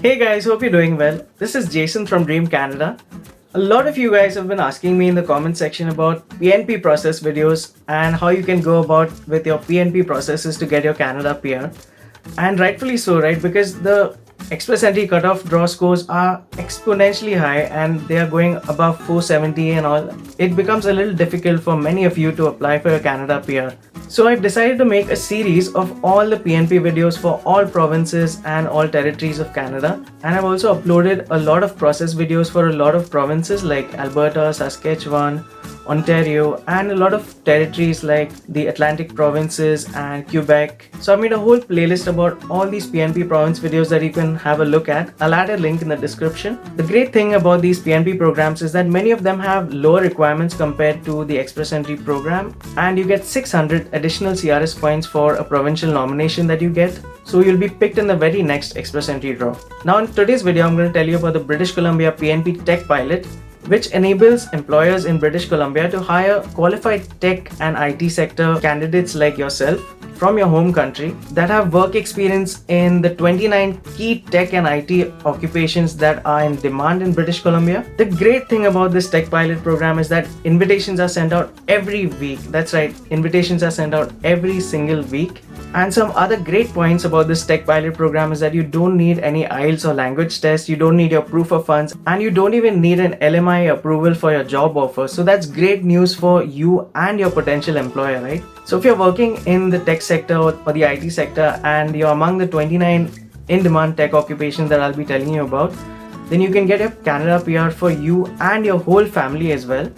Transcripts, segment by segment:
Hey guys, hope you're doing well. This is Jason from Dream Canada. A lot of you guys have been asking me in the comment section about PNP process videos and how you can go about with your PNP processes to get your Canada PR. And rightfully so, right? Because the Express Entry cutoff draw scores are exponentially high and they are going above 470 and all. It becomes a little difficult for many of you to apply for your Canada PR. So I've decided to make a series of all the PNP videos for all provinces and all territories of Canada. And I've also uploaded a lot of process videos for a lot of provinces like Alberta, Saskatchewan, Ontario, and a lot of territories like the Atlantic provinces and Quebec. So I've made a whole playlist about all these PNP province videos that you can have a look at. I'll add a link in the description. The great thing about these PNP programs is that many of them have lower requirements compared to the Express Entry program, and you get 600 additional CRS points for a provincial nomination that you get. So you'll be picked in the very next Express Entry draw. Now in today's video, I'm going to tell you about the British Columbia PNP Tech Pilot, which enables employers in British Columbia to hire qualified tech and IT sector candidates like yourself from your home country that have work experience in the 29 key tech and IT occupations that are in demand in British Columbia. The great thing about this tech pilot program is that invitations are sent out every week. That's right, invitations are sent out every single week. And some other great points about this tech pilot program is that you don't need any IELTS or language test, you don't need your proof of funds, and you don't even need an LMI approval for your job offer. So that's great news for you and your potential employer, right? So if you're working in the tech sector or the IT sector and you're among the 29 in-demand tech occupations that I'll be telling you about, then you can get your Canada PR for you and your whole family as well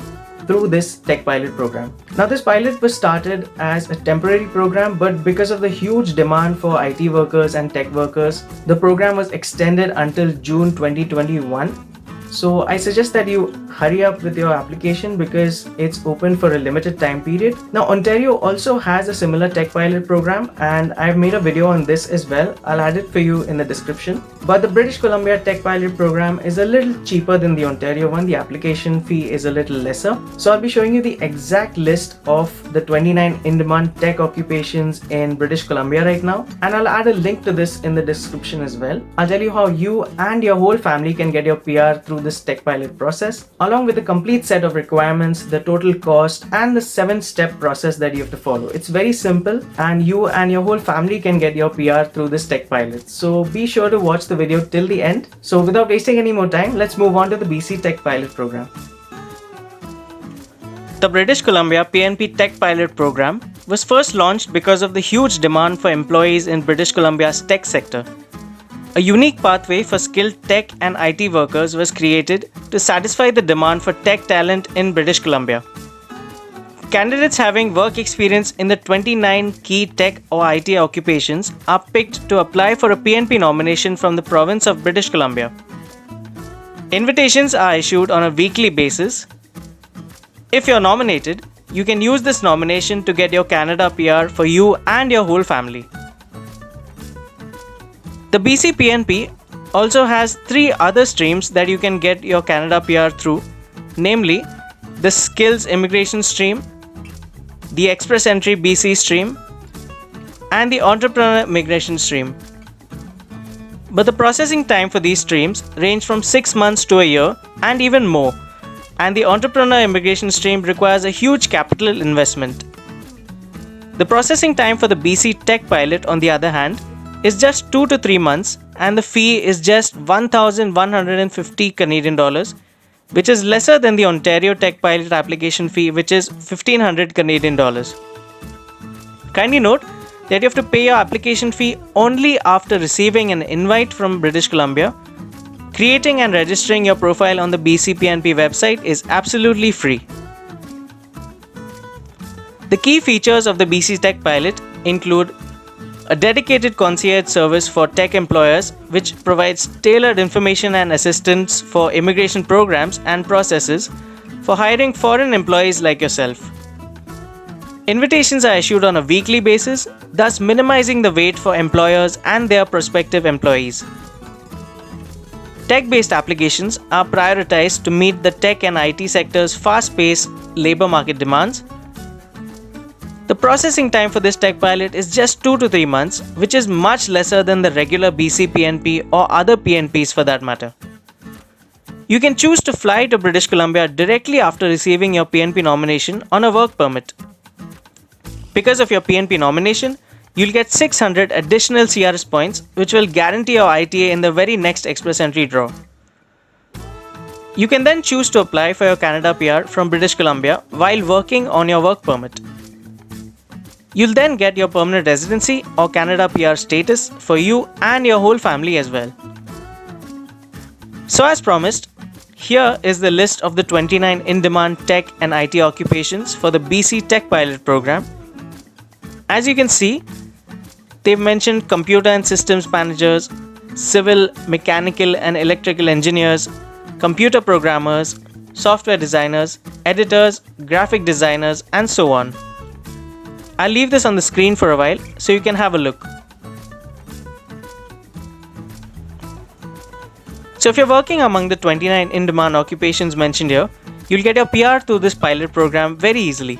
through this tech pilot program. Now this pilot was started as a temporary program, but because of the huge demand for IT workers and tech workers, the program was extended until June 2021. So I suggest that you hurry up with your application because it's open for a limited time period. Now Ontario also has a similar tech pilot program and I've made a video on this as well. I'll add it for you in the description. But the British Columbia tech pilot program is a little cheaper than the Ontario one. The application fee is a little lesser. So I'll be showing you the exact list of the 29 in-demand tech occupations in British Columbia right now. And I'll add a link to this in the description as well. I'll tell you how you and your whole family can get your PR through this tech pilot process, along with a complete set of requirements, the total cost, and the 7-step process that you have to follow. It's very simple and you and your whole family can get your PR through this tech pilot. So be sure to watch the video till the end. So without wasting any more time, let's move on to the BC Tech Pilot Program. The British Columbia PNP Tech Pilot Program was first launched because of the huge demand for employees in British Columbia's tech sector. A unique pathway for skilled tech and IT workers was created to satisfy the demand for tech talent in British Columbia. Candidates having work experience in the 29 key tech or IT occupations are picked to apply for a PNP nomination from the province of British Columbia. Invitations are issued on a weekly basis. If you're nominated, you can use this nomination to get your Canada PR for you and your whole family. The BC PNP also has 3 other streams that you can get your Canada PR through, namely the Skills Immigration stream, the Express Entry BC stream, and the Entrepreneur Immigration stream. But the processing time for these streams range from 6 months to a year and even more, and the Entrepreneur Immigration stream requires a huge capital investment. The processing time for the BC Tech Pilot, on the other hand, is just 2 to 3 months and the fee is just 1,150 Canadian dollars, which is lesser than the Ontario Tech Pilot application fee, which is 1,500 Canadian dollars. Kindly note that you have to pay your application fee only after receiving an invite from British Columbia. Creating and registering your profile on the BCPNP website is absolutely free. The key features of the BC Tech Pilot include a dedicated concierge service for tech employers, which provides tailored information and assistance for immigration programs and processes for hiring foreign employees like yourself. Invitations are issued on a weekly basis, thus minimizing the wait for employers and their prospective employees. Tech-based applications are prioritized to meet the tech and IT sector's fast-paced labor market demands. The processing time for this tech pilot is just 2 to 3 months, which is much lesser than the regular BC PNP or other PNPs for that matter. You can choose to fly to British Columbia directly after receiving your PNP nomination on a work permit. Because of your PNP nomination, you'll get 600 additional CRS points, which will guarantee your ITA in the very next Express Entry draw. You can then choose to apply for your Canada PR from British Columbia while working on your work permit. You'll then get your permanent residency or Canada PR status for you and your whole family as well. So as promised, here is the list of the 29 in-demand tech and IT occupations for the BC Tech Pilot program. As you can see, they've mentioned computer and systems managers, civil, mechanical and electrical engineers, computer programmers, software designers, editors, graphic designers, and so on. I'll leave this on the screen for a while so you can have a look. So if you're working among the 29 in-demand occupations mentioned here, you'll get your PR through this pilot program very easily.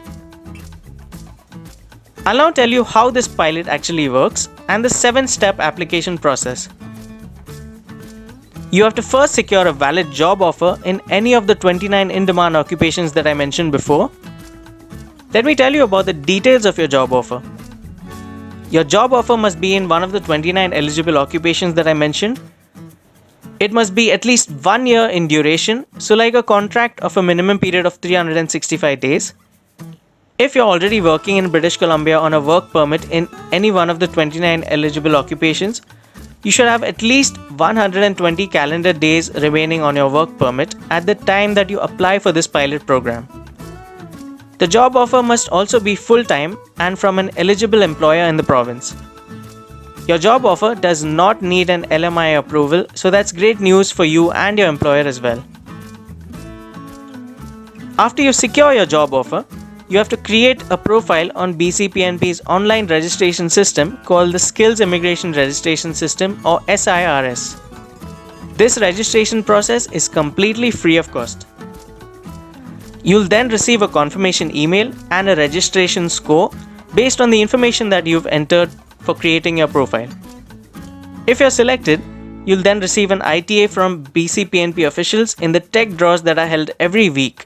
I'll now tell you how this pilot actually works and the 7-step application process. You have to first secure a valid job offer in any of the 29 in-demand occupations that I mentioned before. Let me tell you about the details of your job offer. Your job offer must be in one of the 29 eligible occupations that I mentioned. It must be at least 1 year in duration, so like a contract of a minimum period of 365 days. If you're already working in British Columbia on a work permit in any one of the 29 eligible occupations, you should have at least 120 calendar days remaining on your work permit at the time that you apply for this pilot program. The job offer must also be full-time and from an eligible employer in the province. Your job offer does not need an LMI approval, so that's great news for you and your employer as well. After you secure your job offer, you have to create a profile on BCPNP's online registration system called the Skills Immigration Registration System or SIRS. This registration process is completely free of cost. You'll then receive a confirmation email and a registration score based on the information that you've entered for creating your profile. If you're selected, you'll then receive an ITA from BCPNP officials in the tech draws that are held every week.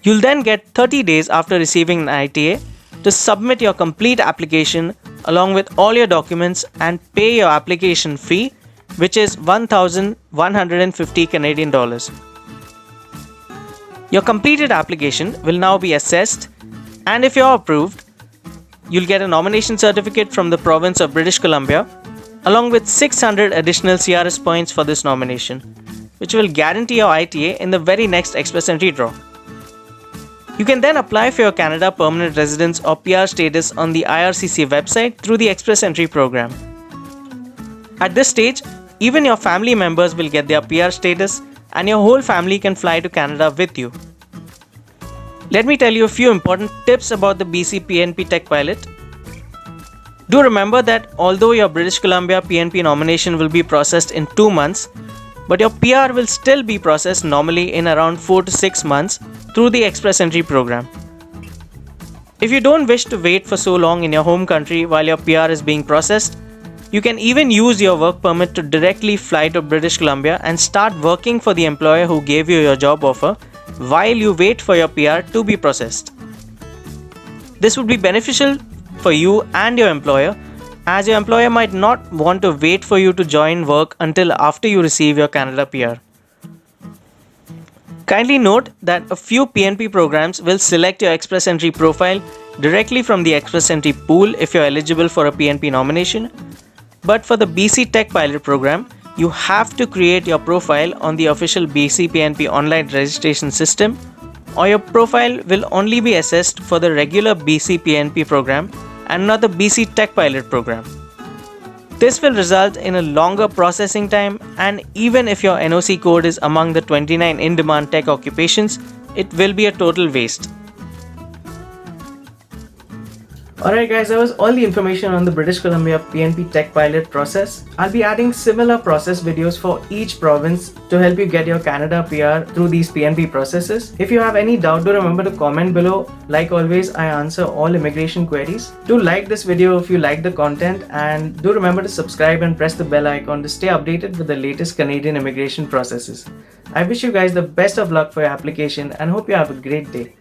You'll then get 30 days after receiving an ITA to submit your complete application along with all your documents and pay your application fee, which is 1,150 Canadian dollars. Your completed application will now be assessed, and if you're approved, you'll get a nomination certificate from the province of British Columbia along with 600 additional CRS points for this nomination, which will guarantee your ITA in the very next Express Entry draw. You can then apply for your Canada permanent residence or PR status on the IRCC website through the Express Entry program. At this stage, even your family members will get their PR status and your whole family can fly to Canada with you. Let me tell you a few important tips about the BC PNP Tech Pilot. Do remember that although your British Columbia PNP nomination will be processed in 2 months, but your PR will still be processed normally in around 4 to 6 months through the Express Entry program. If you don't wish to wait for so long in your home country while your PR is being processed, you can even use your work permit to directly fly to British Columbia and start working for the employer who gave you your job offer while you wait for your PR to be processed. This would be beneficial for you and your employer, as your employer might not want to wait for you to join work until after you receive your Canada PR. Kindly note that a few PNP programs will select your Express Entry profile directly from the Express Entry pool if you're eligible for a PNP nomination. But for the BC Tech Pilot program, you have to create your profile on the official BC PNP online registration system, or your profile will only be assessed for the regular BC PNP program and not the BC Tech Pilot program. This will result in a longer processing time, and even if your NOC code is among the 29 in-demand tech occupations, it will be a total waste. Alright guys, that was all the information on the British Columbia PNP Tech Pilot process. I'll be adding similar process videos for each province to help you get your Canada PR through these PNP processes. If you have any doubt, do remember to comment below. Like always, I answer all immigration queries. Do like this video if you like the content, and do remember to subscribe and press the bell icon to stay updated with the latest Canadian immigration processes. I wish you guys the best of luck for your application and hope you have a great day.